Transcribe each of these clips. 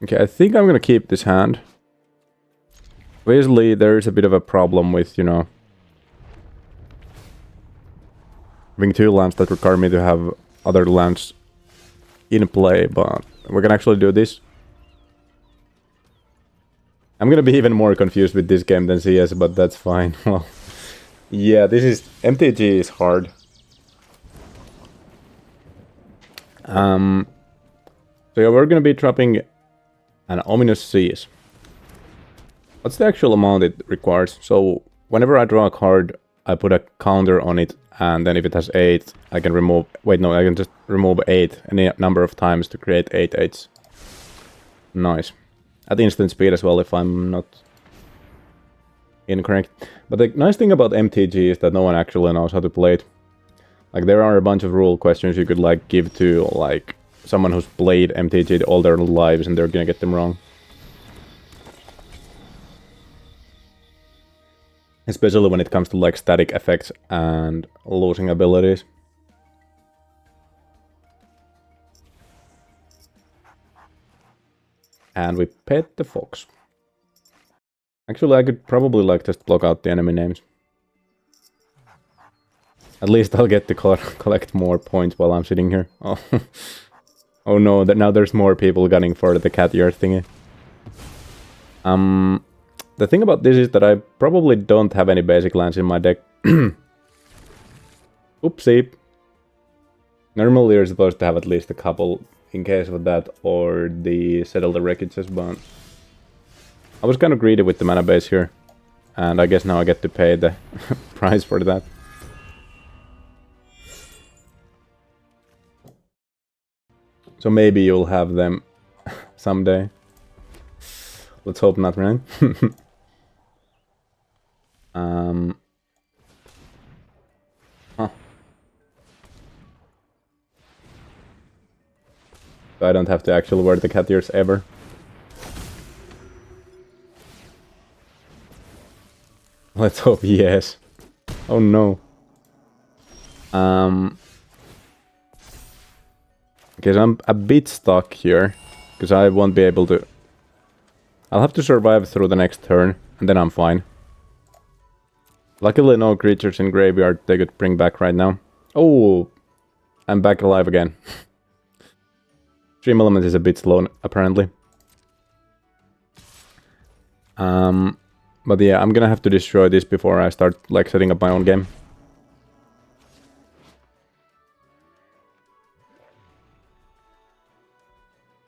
Okay, I think I'm gonna keep this hand. Obviously, there is a bit of a problem with, you know, having 2 lands that require me to have other lands in play, but we can actually do this. I'm gonna be even more confused with this game than CS, but that's fine. Well, yeah, this is... MTG is hard. So yeah, we're gonna be dropping an Ominous Seas. What's the actual amount it requires? So whenever I draw a card, I put a counter on it, and then if it has 8, I can remove... Wait, no, I can just remove 8 any number of times to create 8 8s. Nice. At instant speed as well, if I'm not incorrect. But the nice thing about MTG is that no one actually knows how to play it. Like, there are a bunch of rule questions you could, like, give to, like, someone who's played MTG all their lives, and they're gonna get them wrong. Especially when it comes to, like, static effects and losing abilities. And we pet the fox. Actually, I could probably, like, just block out the enemy names. At least I'll get to collect more points while I'm sitting here. Oh, oh no, now there's more people gunning for the cat ear thingy. The thing about this is that I probably don't have any basic lands in my deck. Oopsie. Normally you're supposed to have at least a couple in case of that, or the Settle the Wreckages, but I was kind of greedy with the mana base here, and I guess now I get to pay the price for that. So maybe you'll have them someday. Let's hope not, right? Huh. So I don't have to actually wear the cat ears ever. Let's hope yes. Oh no. Okay, so I'm a bit stuck here, because I won't be able to... I'll have to survive through the next turn, and then I'm fine. Luckily no creatures in graveyard they could bring back right now. Oh, I'm back alive again. Stream element is a bit slow, apparently. But yeah, I'm gonna have to destroy this before I start, like, setting up my own game.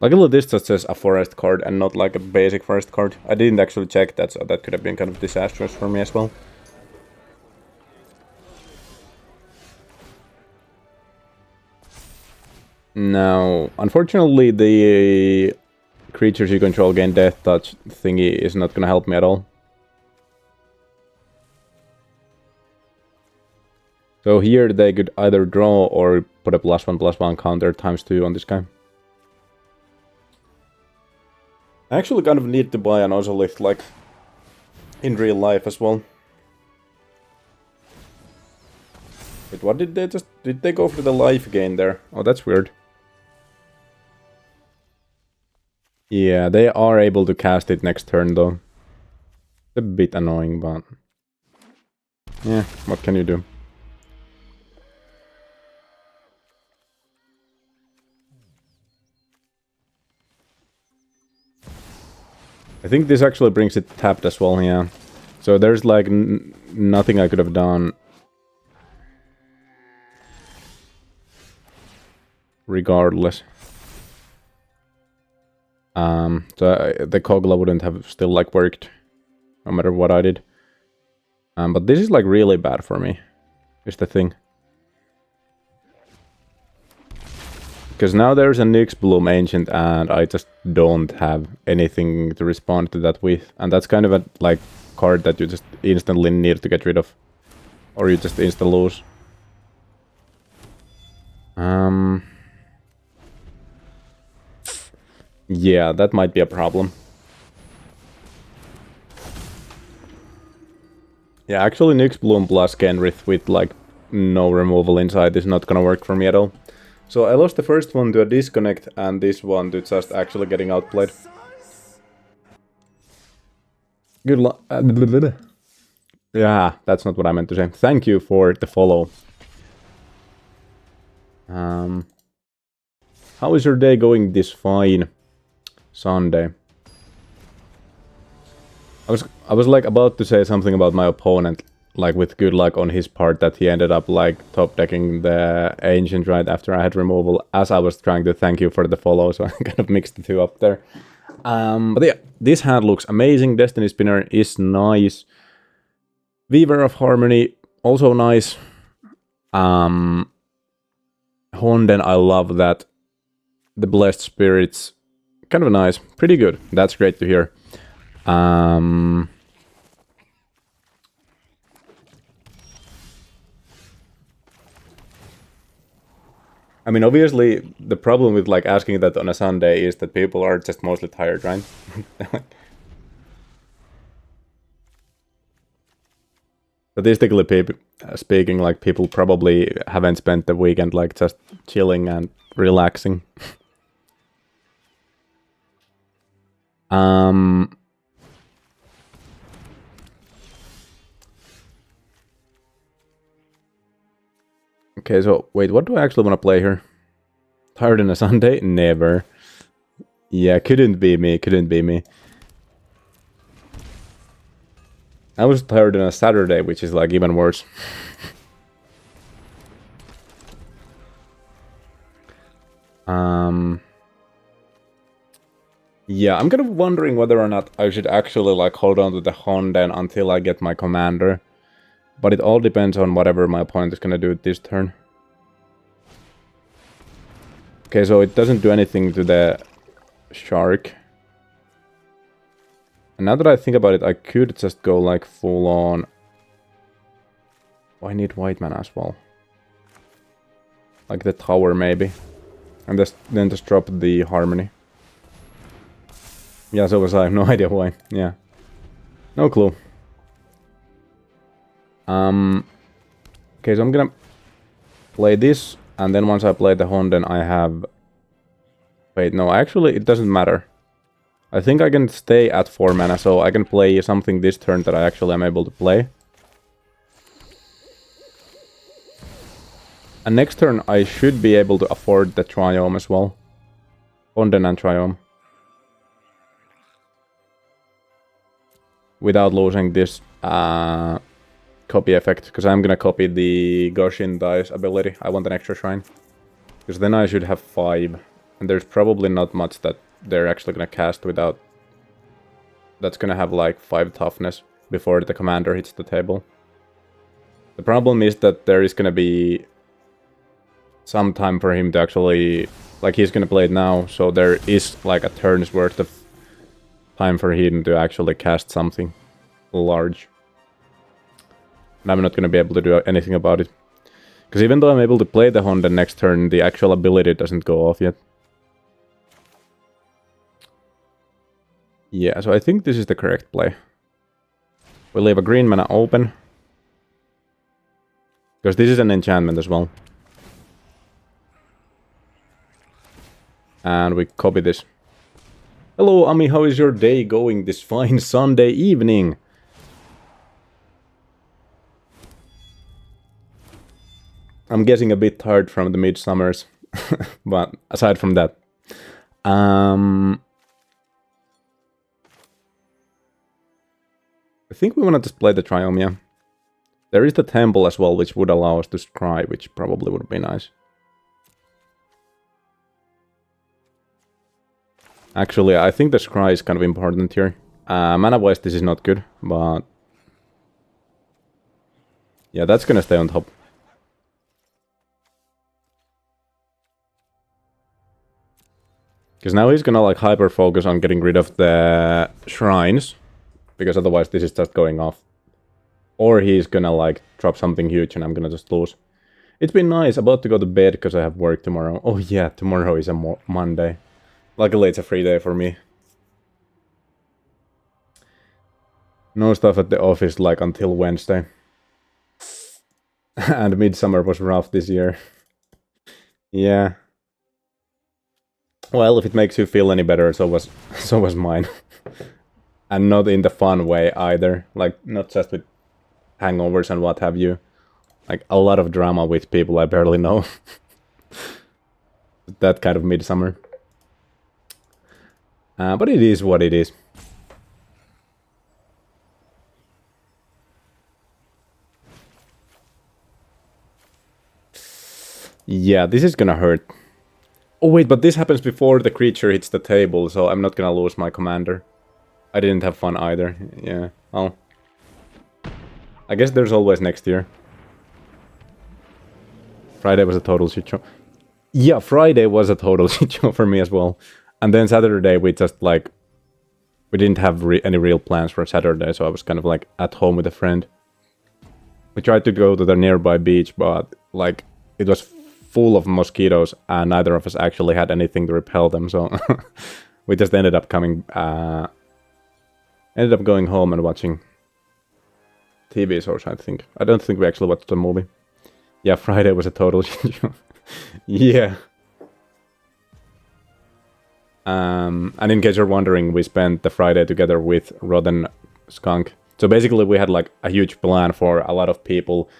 Luckily this just says a forest card and not like a basic forest card. I didn't actually check that, so that could have been kind of disastrous for me as well. Now, unfortunately the creatures you control gain death touch thingy is not gonna help me at all. So here they could either draw or put a +1/+1 counter ×2 on this guy. I actually kind of need to buy an Ozolith, like, in real life as well. Wait, what did they just... Did they go for the life gain there? Oh, that's weird. Yeah, they are able to cast it next turn, though. It's a bit annoying, but... yeah, what can you do? I think this actually brings it tapped as well, yeah. So there's like nothing I could have done. Regardless. So the Kogla wouldn't have still like worked. No matter what I did. But this is like really bad for me. Is the thing. Because now there's a Nyx Bloom Ancient and I just don't have anything to respond to that with. And that's kind of a like card that you just instantly need to get rid of. Or you just insta-lose. Yeah, that might be a problem. Yeah, actually Nyx Bloom plus Kenrith with like no removal inside is not gonna work for me at all. So I lost the first one to a disconnect and this one to just actually getting outplayed. Good luck. Yeah, that's not what I meant to say. Thank you for the follow. How is your day going this fine Sunday? I was like about to say something about my opponent, like with good luck on his part, that he ended up like top decking the ancient right after I had removal, as I was trying to thank you for the follow, so I kind of mixed the two up there. But yeah, this hand looks amazing. Destiny Spinner is nice. Weaver of Harmony, also nice. Honden, I love that. The Blessed Spirits, kind of nice. Pretty good. That's great to hear. I mean, obviously, the problem with like asking that on a Sunday is that people are just mostly tired, right? Statistically speaking, like people probably haven't spent the weekend like just chilling and relaxing. Okay, so wait, what do I actually want to play here? Tired on a Sunday? Never. Yeah, couldn't be me, couldn't be me. I was tired on a Saturday, which is like even worse. Yeah, I'm kind of wondering whether or not I should actually like hold on to the Honden until I get my commander. But it all depends on whatever my opponent is gonna do this turn. Okay, so it doesn't do anything to the shark. And now that I think about it, I could just go like full on. Oh, I need white mana as well. Like the tower maybe. And then just drop the harmony. Yeah, so was I. No idea why. Yeah. No clue. Okay, so I'm gonna play this, and then once I play the Honden, I have... Wait, no, actually, it doesn't matter. I think I can stay at 4 mana, so I can play something this turn that I actually am able to play. And next turn, I should be able to afford the Triome as well. Honden and Triome. Without losing this copy effect, because I'm gonna copy the Go-Shintai's ability. I want an extra shrine. Because then I should have 5. And there's probably not much that they're actually gonna cast without... That's gonna have like 5 toughness before the commander hits the table. The problem is that there is gonna be some time for him to actually... Like, he's gonna play it now, so there is like a turn's worth of time for him to actually cast something large. And I'm not gonna be able to do anything about it. Because even though I'm able to play the Honden next turn, the actual ability doesn't go off yet. Yeah, so I think this is the correct play. We'll leave a green mana open. Because this is an enchantment as well. And we copy this. Hello, Ami, how is your day going this fine Sunday evening? I'm guessing a bit tired from the midsummers. But aside from that. I think we want to just play the Triome, yeah. There is the temple as well, which would allow us to scry, which probably would be nice. Actually, I think the scry is kind of important here. Mana-wise, this is not good, but... Yeah, that's gonna stay on top. Because now he's gonna like hyper-focus on getting rid of the shrines. Because otherwise this is just going off. Or he's gonna like drop something huge and I'm gonna just lose. It's been nice, about to go to bed because I have work tomorrow. Oh yeah, tomorrow is a Monday. Luckily it's a free day for me. No stuff at the office like until Wednesday. And midsummer was rough this year. Yeah. Well, if it makes you feel any better, so was mine. And not in the fun way either. Like, not just with hangovers and what have you. Like, a lot of drama with people I barely know. That kind of midsummer. But it is what it is. Yeah, this is gonna hurt. Oh wait, but this happens before the creature hits the table, so I'm not gonna lose my commander. I didn't have fun either. Yeah, well, I guess there's always next year. Friday was a total shit show. Yeah, Friday was a total shit show for me as well. And then Saturday we just like... We didn't have any real plans for Saturday, so I was kind of like at home with a friend. We tried to go to the nearby beach, but like it was full of mosquitoes and neither of us actually had anything to repel them, so we just ended up going home and watching TV shows, I think. I don't think we actually watched the movie. Yeah, Friday was a total shit show. Yeah. And in case you're wondering, we spent the Friday together with Rotten Skunk. So basically we had like a huge plan for a lot of people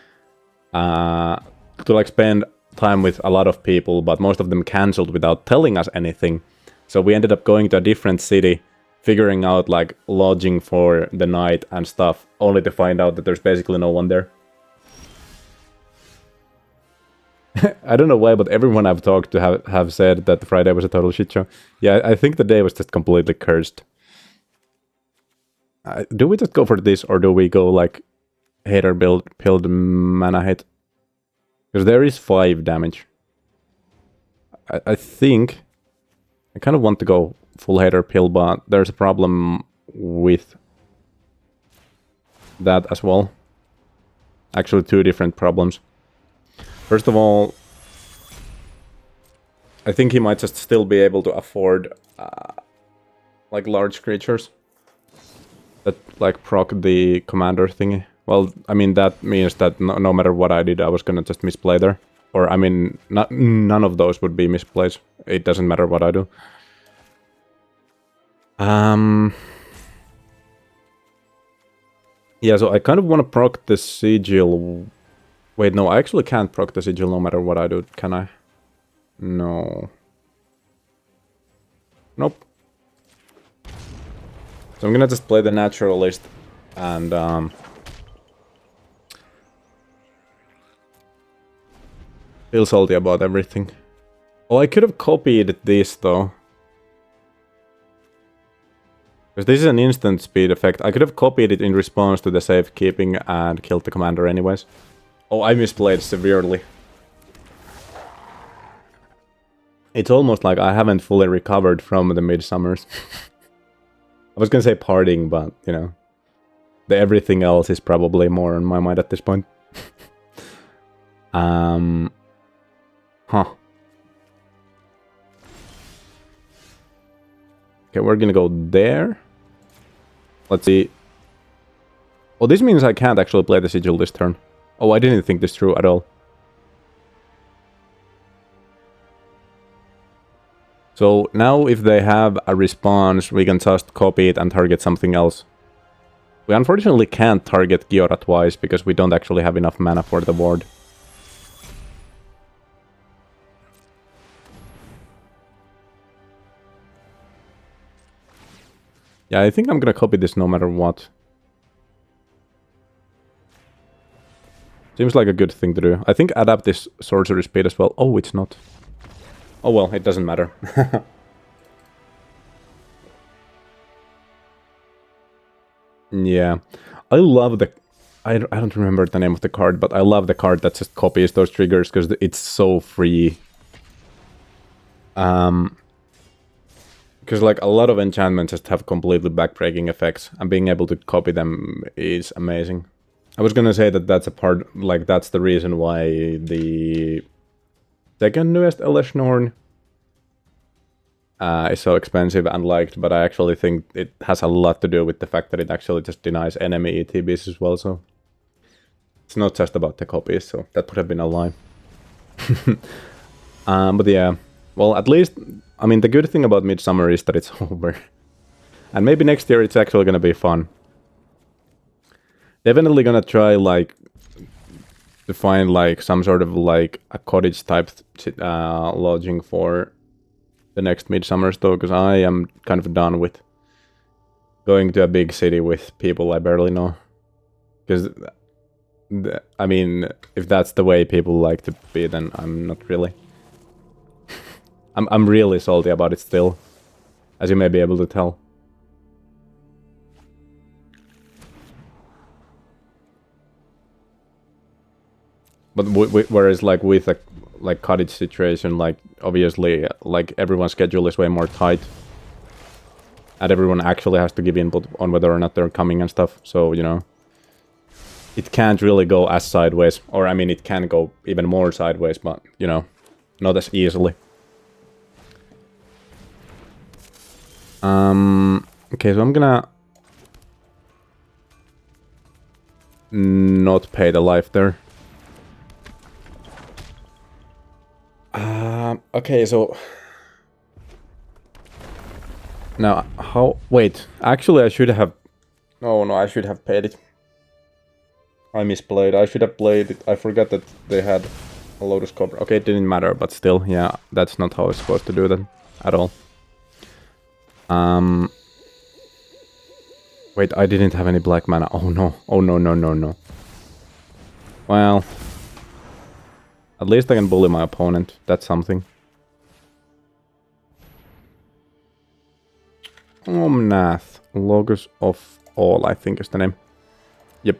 to like spend time with a lot of people, but most of them cancelled without telling us anything. So we ended up going to a different city, figuring out like lodging for the night and stuff, only to find out that there's basically no one there. I don't know why, but everyone I've talked to have said that Friday was a total shit show. Yeah, I think the day was just completely cursed. Do we just go for this, or do we go like hater build mana hit? Because there is 5 damage. I think I kind of want to go full hater pill, but there's a problem with that as well. Actually, 2 different problems. First of all, I think he might just still be able to afford like large creatures that like proc the commander thingy. Well, I mean that means that no matter what I did, I was gonna just misplay there. Or I mean, none of those would be misplays. It doesn't matter what I do. Yeah, so I kind of want to proc the sigil. Wait, no, I actually can't proc the sigil no matter what I do, can I? No. Nope. So I'm gonna just play the naturalist and feel salty about everything. Oh, I could have copied this though. Because this is an instant speed effect. I could have copied it in response to the safekeeping and killed the commander anyways. Oh, I misplayed severely. It's almost like I haven't fully recovered from the midsummers. I was gonna say partying, but, you know, the everything else is probably more on my mind at this point. Huh. Okay, we're gonna go there. Let's see. Oh, this means I can't actually play the sigil this turn. Oh, I didn't think this through at all. So now if they have a response, we can just copy it and target something else. We unfortunately can't target Giora twice because we don't actually have enough mana for the ward. Yeah, I think I'm gonna copy this no matter what. Seems like a good thing to do. I think adapt this sorcery speed as well. Oh, it's not. Oh well, it doesn't matter. Yeah. I love the... I don't remember the name of the card, but I love the card that just copies those triggers because it's so free. Because like a lot of enchantments just have completely backbreaking effects, and being able to copy them is amazing. I was gonna say that that's a part, like that's the reason why the second newest Eleshnorn is so expensive and liked, but I actually think it has a lot to do with the fact that it actually just denies enemy ETBs as well, so it's not just about the copies, so that would have been a lie. But yeah, well, at least, I mean, the good thing about Midsummer is that it's over. And maybe next year it's actually gonna be fun. Definitely gonna try, like, to find, like, some sort of, like, a cottage type lodging for the next Midsummers, though, because I am kind of done with going to a big city with people I barely know. Because, I mean, if that's the way people like to be, then I'm not really. I'm really salty about it still, as you may be able to tell. But whereas, like, with a cottage situation, like, obviously, like, everyone's schedule is way more tight. And everyone actually has to give input on whether or not they're coming and stuff. So, you know, it can't really go as sideways. Or, I mean, it can go even more sideways, but, you know, not as easily. Okay, so I'm gonna not pay the life there. Okay, so now how? Wait, actually, I should have. No, I should have paid it. I misplayed. I should have played it. I forgot that they had a Lotus Cobra. Okay, it didn't matter, but still, yeah, that's not how I was supposed to do that at all. Wait, I didn't have any black mana. Oh no! Oh no! Well, at least I can bully my opponent. That's something. Omnath. Logos of All, I think is the name. Yep.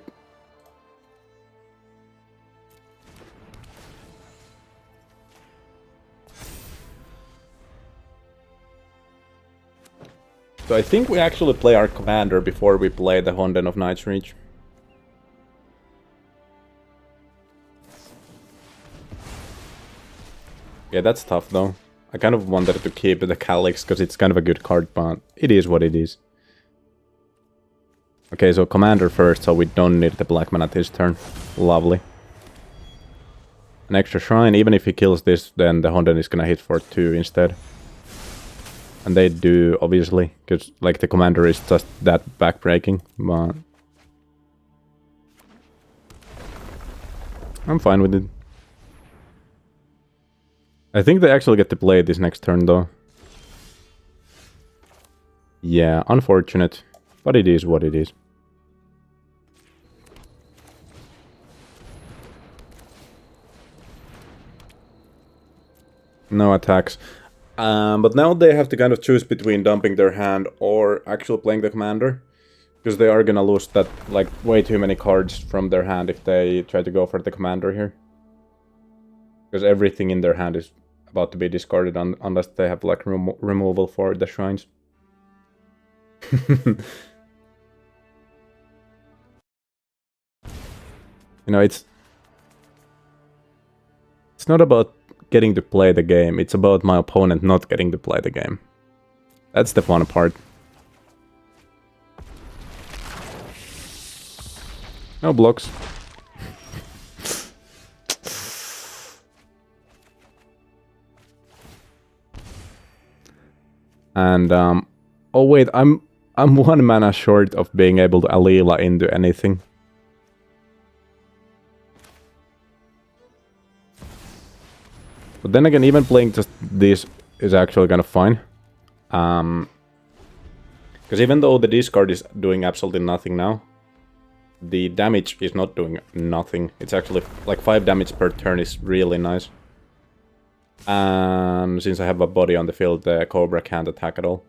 So I think we actually play our commander before we play the Honden of Night's Reach. Yeah, that's tough though. I kind of wanted to keep the Calyx because it's kind of a good card, but it is what it is. Okay, so commander first, so we don't need the black mana this turn. Lovely. An extra shrine, even if he kills this, then the Honden is gonna hit for 2 instead. And they do, obviously, because like the commander is just that backbreaking, but I'm fine with it. I think they actually get to play this next turn, though. Yeah, unfortunate, but it is what it is. No attacks. But now they have to kind of choose between dumping their hand or actually playing the commander. Because they are gonna lose that, like, way too many cards from their hand if they try to go for the commander here. Because everything in their hand is about to be discarded unless they have, like, removal for the shrines. You know, it's not about getting to play the game, it's about my opponent not getting to play the game. That's the fun part. No blocks. And oh wait, I'm 1 mana short of being able to Alila into anything. But then again, even playing just this is actually kind of fine. Because even though the discard is doing absolutely nothing now, the damage is not doing nothing. It's actually like 5 damage per turn is really nice. Since I have a body on the field, the Cobra can't attack at all.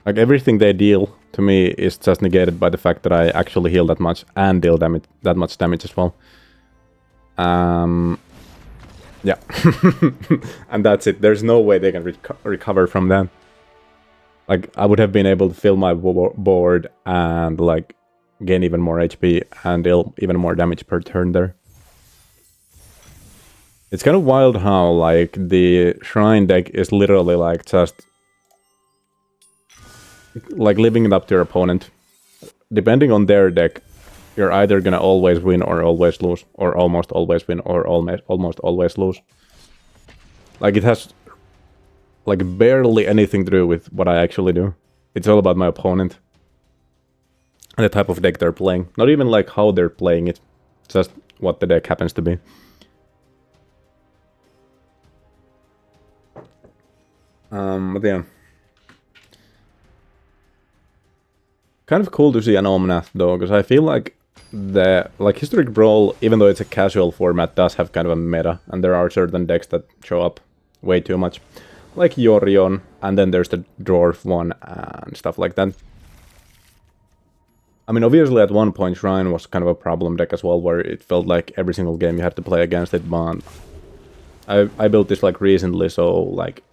Like, everything they deal to me is just negated by the fact that I actually heal that much and deal that much damage as well. Yeah. And that's it. There's no way they can recover from that. Like, I would have been able to fill my board and, like, gain even more HP and deal even more damage per turn there. It's kind of wild how, like, the Shrine deck is literally, like, just like living it up to your opponent. Depending on their deck, you're either gonna always win or always lose, or almost always win or almost always lose. Like, it has like barely anything to do with what I actually do. It's all about my opponent and the type of deck they're playing. Not even like how they're playing it, just what the deck happens to be. But yeah. Kind of cool to see an Omnath though, because I feel like the Historic Brawl, even though it's a casual format, does have kind of a meta, and there are certain decks that show up way too much. Like Yorion, and then there's the Dwarf one, and stuff like that. I mean, obviously at one point Shrine was kind of a problem deck as well, where it felt like every single game you had to play against it, but I built this like recently, so like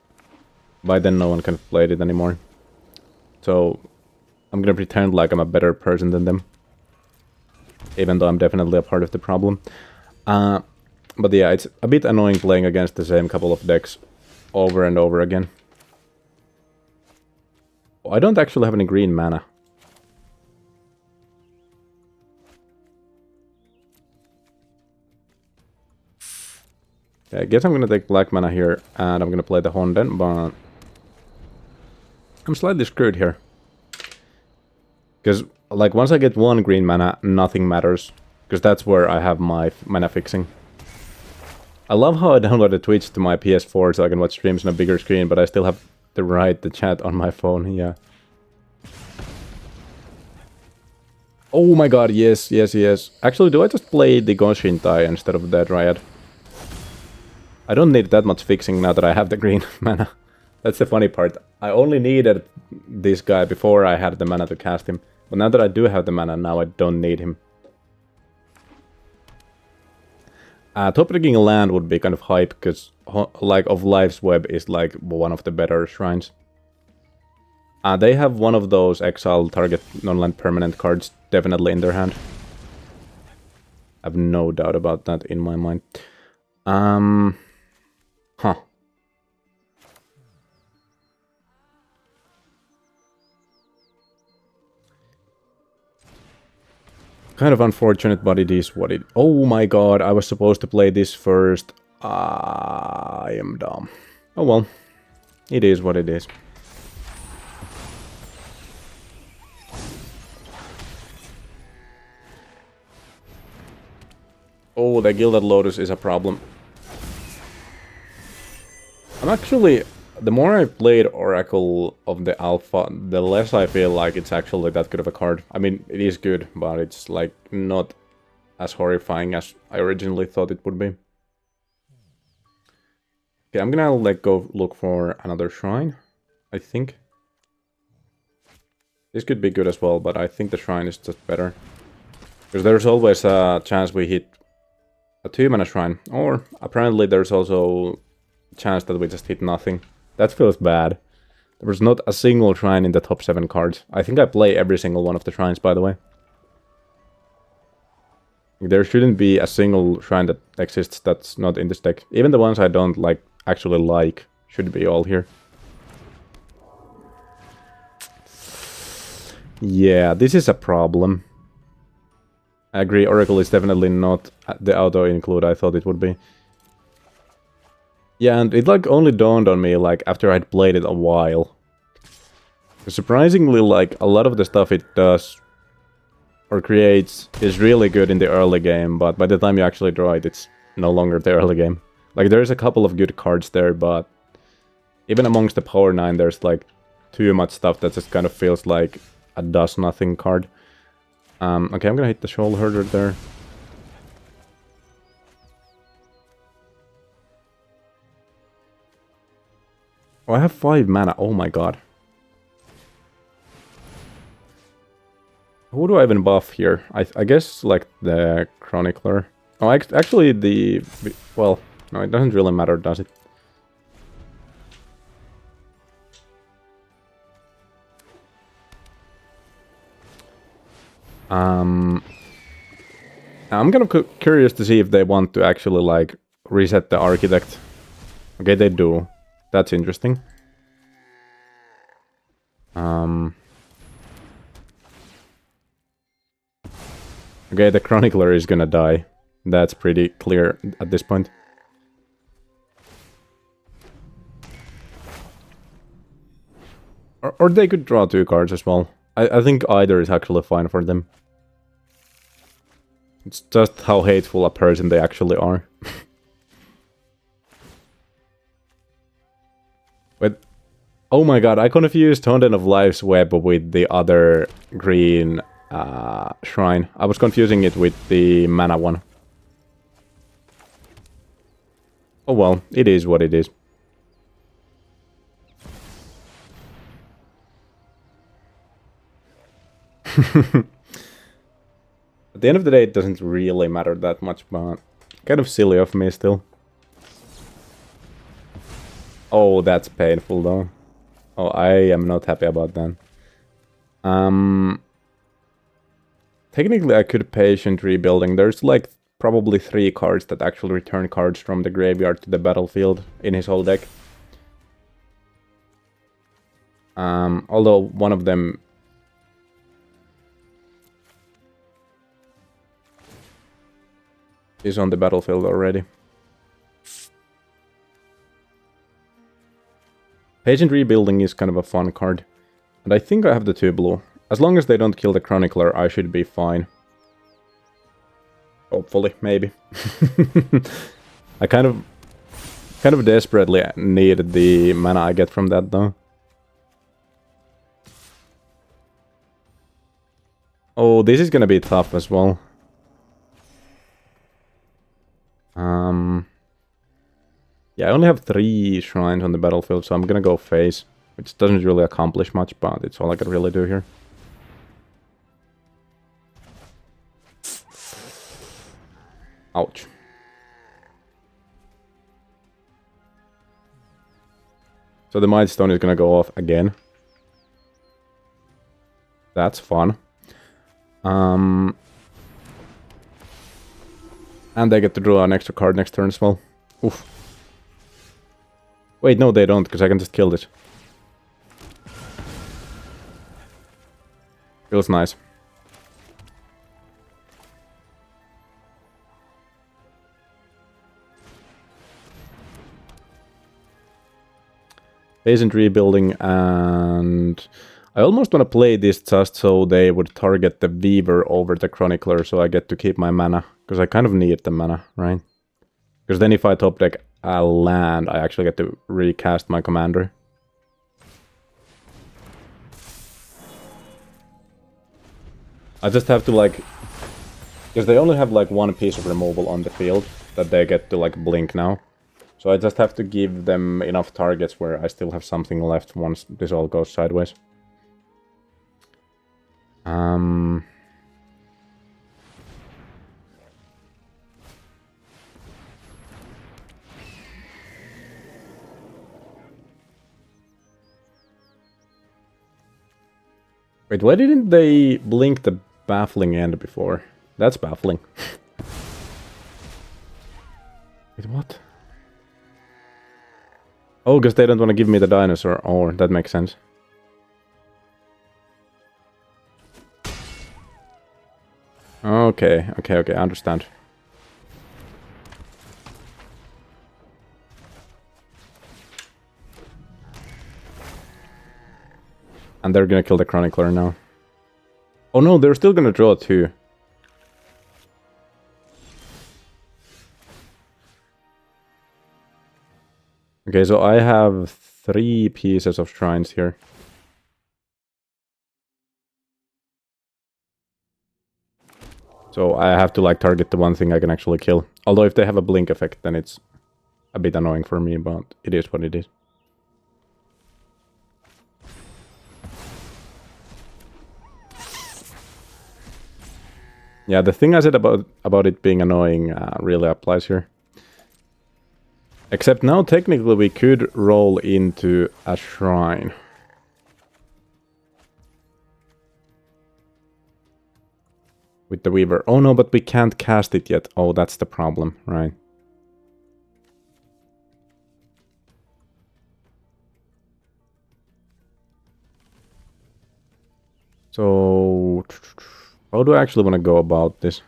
by then no one kind of played it anymore. So I'm gonna pretend like I'm a better person than them, even though I'm definitely a part of the problem. But yeah, it's a bit annoying playing against the same couple of decks over and over again. Oh, I don't actually have any green mana. Okay, I guess I'm gonna take black mana here, and I'm gonna play the Honden, but I'm slightly screwed here. Because, like, once I get one green mana, nothing matters. Because that's where I have my mana fixing. I love how I downloaded Twitch to my PS4 so I can watch streams on a bigger screen, but I still have to write the chat on my phone, yeah. Oh my god, yes, yes, yes. Actually, do I just play the Go-Shintai instead of the Dryad? I don't need that much fixing now that I have the green mana. That's the funny part. I only needed this guy before I had the mana to cast him. But now that I do have the mana, now I don't need him. Top-rigging land would be kind of hype, because like of Life's Web is like one of the better shrines. They have one of those exile target non-land permanent cards definitely in their hand. I have no doubt about that in my mind. Huh. Kind of unfortunate, but it is what it... Oh my god, I was supposed to play this first. I am dumb. Oh well. It is what it is. Oh, the Gilded Lotus is a problem. I'm actually... The more I played Oracle of the Alpha, the less I feel like it's actually that good of a card. I mean, it is good, but it's like not as horrifying as I originally thought it would be. Okay, I'm gonna like go look for another shrine, I think. This could be good as well, but I think the shrine is just better. Because there's always a chance we hit a 2-mana shrine, or apparently there's also a chance that we just hit nothing. That feels bad. There was not a single shrine in the top 7 cards. I think I play every single one of the shrines, by the way. There shouldn't be a single shrine that exists that's not in this deck. Even the ones I don't like, actually like, should be all here. Yeah, this is a problem. I agree, Oracle is definitely not the auto-include I thought it would be. Yeah, and it like only dawned on me like after I'd played it a while. Surprisingly, like a lot of the stuff it does or creates is really good in the early game, but by the time you actually draw it, it's no longer the early game. Like there's a couple of good cards there, but even amongst the Power 9, there's like too much stuff that just kind of feels like a does-nothing card. Okay, I'm gonna hit the Shoal Herder there. Oh, I have 5 mana. Oh my god. Who do I even buff here? I guess, like, the Chronicler. Oh, actually, the... Well, no, it doesn't really matter, does it? I'm kind of curious to see if they want to actually, like, reset the Architect. Okay, they do. That's interesting. Okay, the Chronicler is gonna die. That's pretty clear at this point. Or they could draw 2 cards as well. I think either is actually fine for them. It's just how hateful a person they actually are. But, oh my god, I confused Honden of Life's Web with the other green shrine. I was confusing it with the mana one. Oh well, it is what it is. At the end of the day, it doesn't really matter that much, but kind of silly of me still. Oh, that's painful though. Oh, I am not happy about that. Technically, I could patient rebuilding. There's like probably 3 cards that actually return cards from the graveyard to the battlefield in his whole deck. Although one of them is on the battlefield already. Patient Rebuilding is kind of a fun card. And I think I have the 2 blue. As long as they don't kill the Chronicler, I should be fine. Hopefully, maybe. I kind of desperately need the mana I get from that though. Oh, this is gonna be tough as well. Yeah, I only have 3 shrines on the battlefield, so I'm gonna go face. Which doesn't really accomplish much, but it's all I can really do here. Ouch. So the Might Stone is gonna go off again. That's fun. And they get to draw an extra card next turn as well. Oof. Wait, no they don't, because I can just kill this. Feels nice. Patient Rebuilding, and I almost want to play this just so they would target the Weaver over the Chronicler, so I get to keep my mana, because I kind of need the mana, right? Because then if I top deck a land, I actually get to recast my commander. I just have to like... Because they only have like 1 piece of removal on the field that they get to like blink now. So I just have to give them enough targets where I still have something left once this all goes sideways. Wait, why didn't they blink the Baffling End before? That's baffling. Wait, what? Oh, because they don't want to give me the dinosaur. Oh, that makes sense. Okay, I understand. And they're gonna kill the Chronicler now. Oh no, they're still gonna draw 2. Okay, so I have 3 pieces of shrines here. So I have to like target the one thing I can actually kill. Although if they have a blink effect, then it's a bit annoying for me, but it is what it is. Yeah, the thing I said about it being annoying really applies here. Except now technically we could roll into a shrine. With the Weaver. Oh no, but we can't cast it yet. Oh, that's the problem, right? So... how do I actually want to go about this?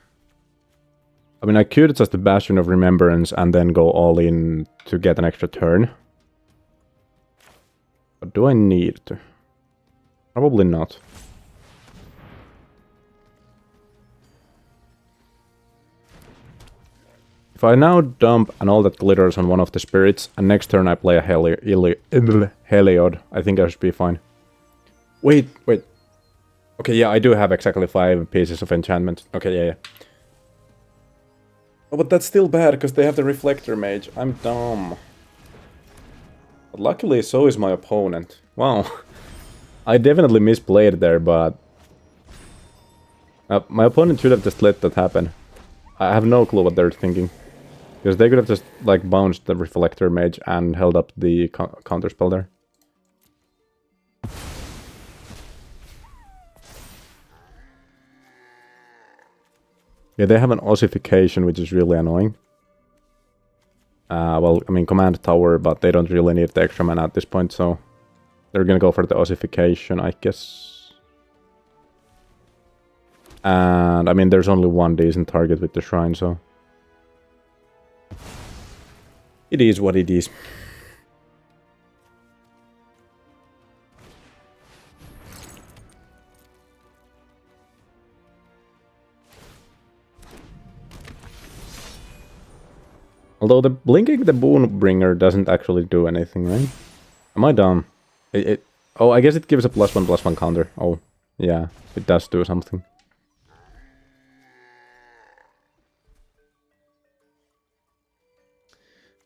I mean, I could just a Bastion of Remembrance and then go all in to get an extra turn. But do I need to? Probably not. If I now dump an all that glitters on one of the spirits, and next turn I play a Heliod, I think I should be fine. Wait. Okay, yeah, I do have exactly 5 pieces of enchantment. Okay, yeah. Oh, but that's still bad, because they have the Reflector Mage. I'm dumb. But luckily, so is my opponent. Wow. I definitely misplayed there, but... my opponent should have just let that happen. I have no clue what they're thinking. Because they could have just, like, bounced the Reflector Mage and held up the counterspell there. Yeah, they have an ossification, which is really annoying. Well, I mean, command tower, but they don't really need the extra mana at this point, so... They're gonna go for the ossification, I guess. And, I mean, there's only one decent target with the shrine, so... It is what it is. Although the blinking the Boonbringer doesn't actually do anything, right? Am I dumb? Oh, I guess it gives a +1/+1 counter. Oh, yeah, it does do something.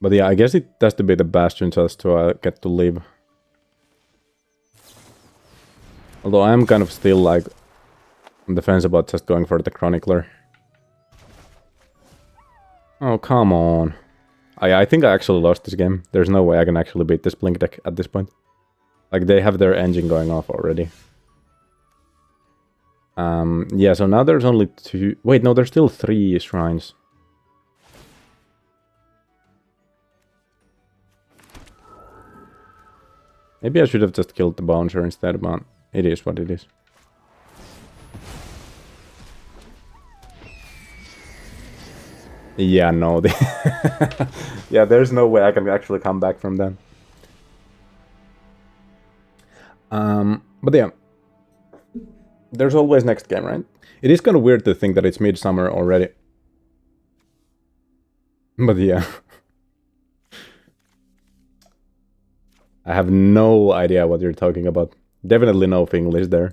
But yeah, I guess it has to be the Bastion just to get to live. Although I am kind of still like on the fence about just going for the Chronicler. Oh, come on. I think I actually lost this game. There's no way I can actually beat this Blink deck at this point. Like, they have their engine going off already. Yeah, so now there's only 2... Wait, no, there's still 3 shrines. Maybe I should have just killed the Bouncer instead, but it is what it is. Yeah, no. Yeah, there's no way I can actually come back from that. But yeah. There's always next game, right? It is kind of weird to think that it's midsummer already. But yeah. I have no idea what you're talking about. Definitely no English there.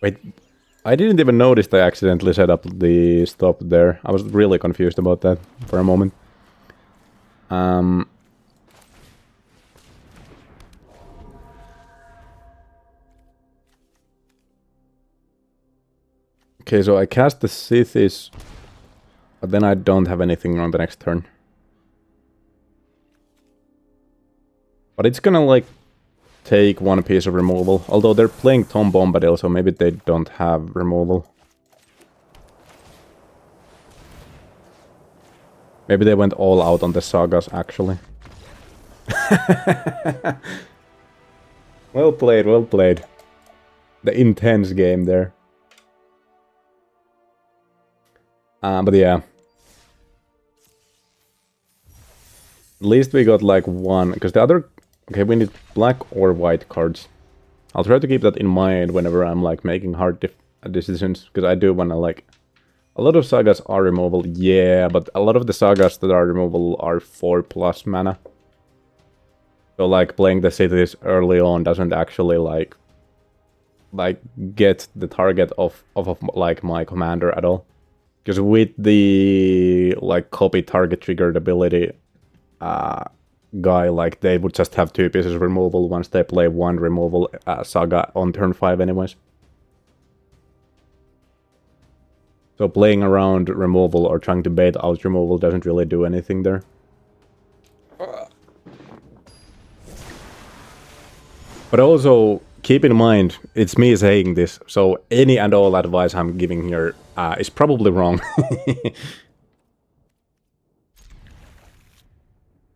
Wait, I didn't even notice I accidentally set up the stop there. I was really confused about that for a moment. Okay, so I cast the Sithis, but then I don't have anything on the next turn. But it's gonna, like, take 1 piece of removal. Although they're playing Tom Bombadil, so maybe they don't have removal. Maybe they went all out on the Sagas, actually. Well played, well played. The intense game there. But yeah. At least we got like 1, because the other... Okay, we need black or white cards. I'll try to keep that in mind whenever I'm like making hard decisions, because I do want to like... A lot of Sagas are removable, yeah, but a lot of the Sagas that are removable are 4+ mana. So like playing the cities early on doesn't actually like get the target of like my commander at all. Because with the like copy target triggered ability guy, like they would just have 2 pieces of removal once they play 1 removal Saga on turn 5 anyways. So playing around removal or trying to bait out removal doesn't really do anything there. But also, keep in mind, it's me saying this, so any and all advice I'm giving here is probably wrong.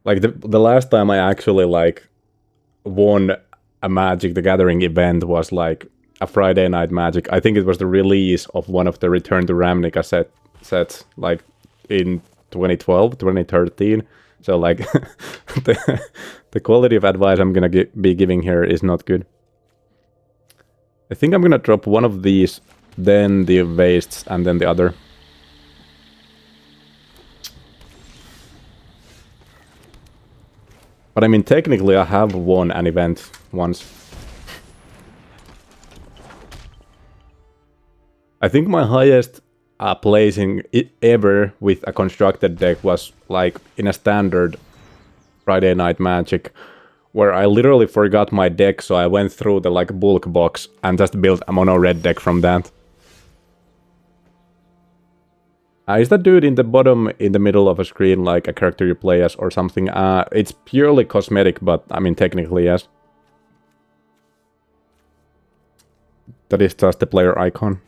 Like, the last time I actually, like, won a Magic the Gathering event was, like, a Friday Night Magic. I think it was the release of one of the Return to Ravnica sets, like in 2012, 2013. So like the quality of advice I'm gonna be giving here is not good. I think I'm gonna drop one of these, then the wastes, and then the other. But I mean, technically I have won an event once. I think my highest placing ever with a constructed deck was like in a standard Friday Night Magic, where I literally forgot my deck, so I went through the like bulk box and just built a mono red deck from that. Is that dude in the bottom, in the middle of a screen, like a character you play as or something? It's purely cosmetic, but I mean, technically, yes. That is just the player icon.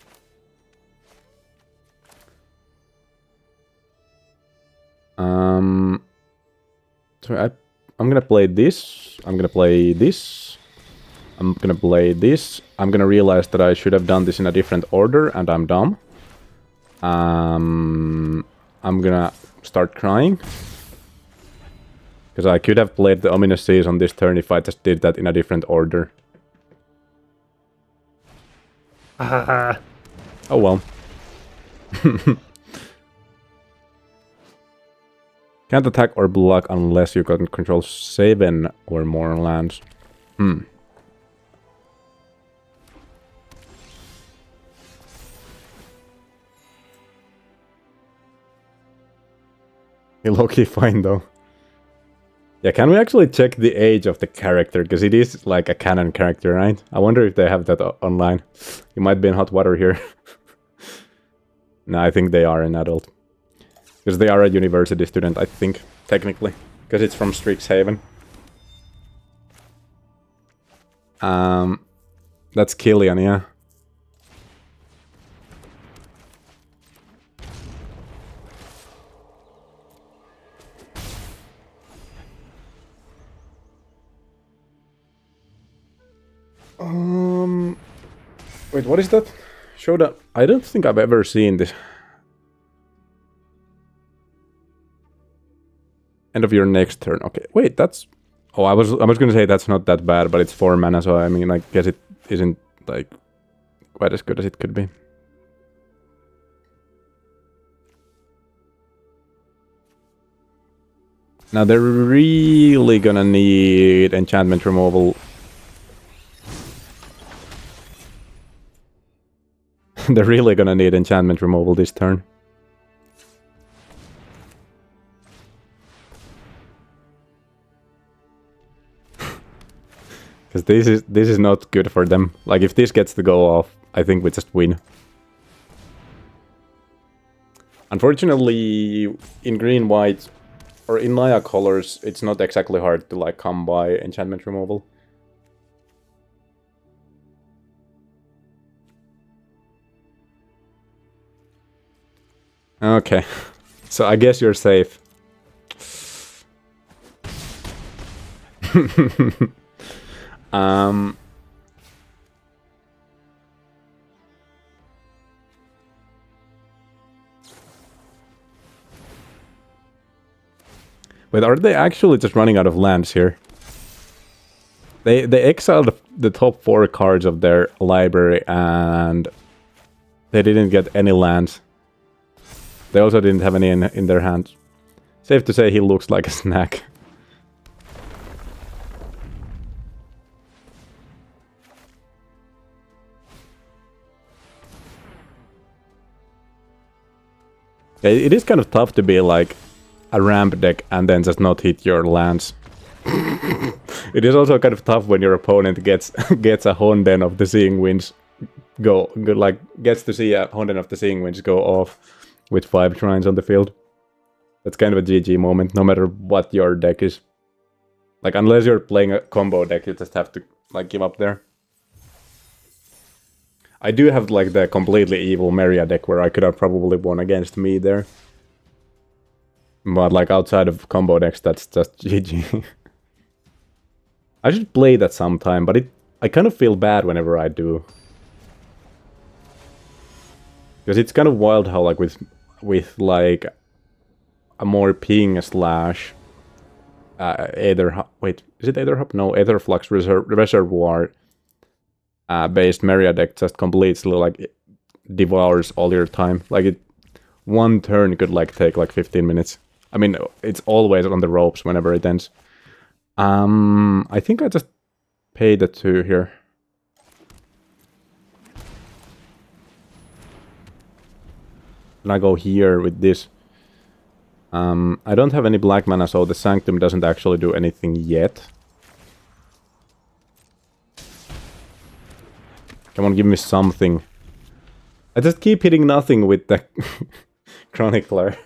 So I'm gonna play this, I'm gonna play this, I'm gonna play this, I'm gonna realize that I should have done this in a different order, and I'm dumb. I'm gonna start crying. Because I could have played the Ominous Seas on this turn if I just did that in a different order. Oh well. Can't attack or block unless you can control 7 or more lands. Low-key fine though. Yeah, can we actually check the age of the character? Because it is like a canon character, right? I wonder if they have that online. You might be in hot water here. No, I think they are an adult. Because they are a university student, I think, technically. Because it's from Strixhaven. That's Killian, yeah. Wait, what is that? Show that. I don't think I've ever seen this. End of your next turn. Okay, wait, that's... Oh, I was gonna say that's not that bad, but it's 4 mana, so I mean, I guess it isn't, like, quite as good as it could be. Now they're really gonna need enchantment removal. They're really gonna need enchantment removal this turn. Because this is not good for them. Like, if this gets to go off, I think we just win. Unfortunately, in green-white, or in Naya colors, it's not exactly hard to, like, come by enchantment removal. Okay, so I guess you're safe. Wait, are they actually just running out of lands here? They exiled the top 4 cards of their library and they didn't get any lands. They also didn't have any in their hands. Safe to say he looks like a snack. It is kind of tough to be like a ramp deck and then just not hit your lands. It is also kind of tough when your opponent gets a Honden of the Seeing Winds gets to see a Honden of the Seeing Winds go off with 5 shrines on the field. That's kind of a GG moment, no matter what your deck is. Like, unless you're playing a combo deck, you just have to, like, give up there. I do have, like, the completely evil Meria deck where I could have probably won against me there. But, like, outside of combo decks, that's just GG. I should play that sometime, but I kind of feel bad whenever I do. Because it's kind of wild how like with like a more ping slash wait, is it Aether Hub? No, Aetherflux Reservoir based Maria deck just completely like devours all your time. Like one turn could like take like 15 minutes. I mean, it's always on the ropes whenever it ends. I think I just paid the 2 here. And I go here with this. I don't have any black mana, so the Sanctum doesn't actually do anything yet. Come on, give me something. I just keep hitting nothing with the Chronicler.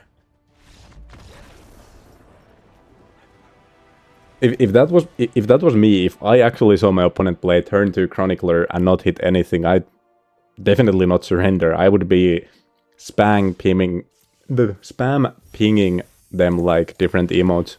If that was me, if I actually saw my opponent play turn 2 Chronicler and not hit anything, I'd definitely not surrender. I would be spam pinging them like different emotes.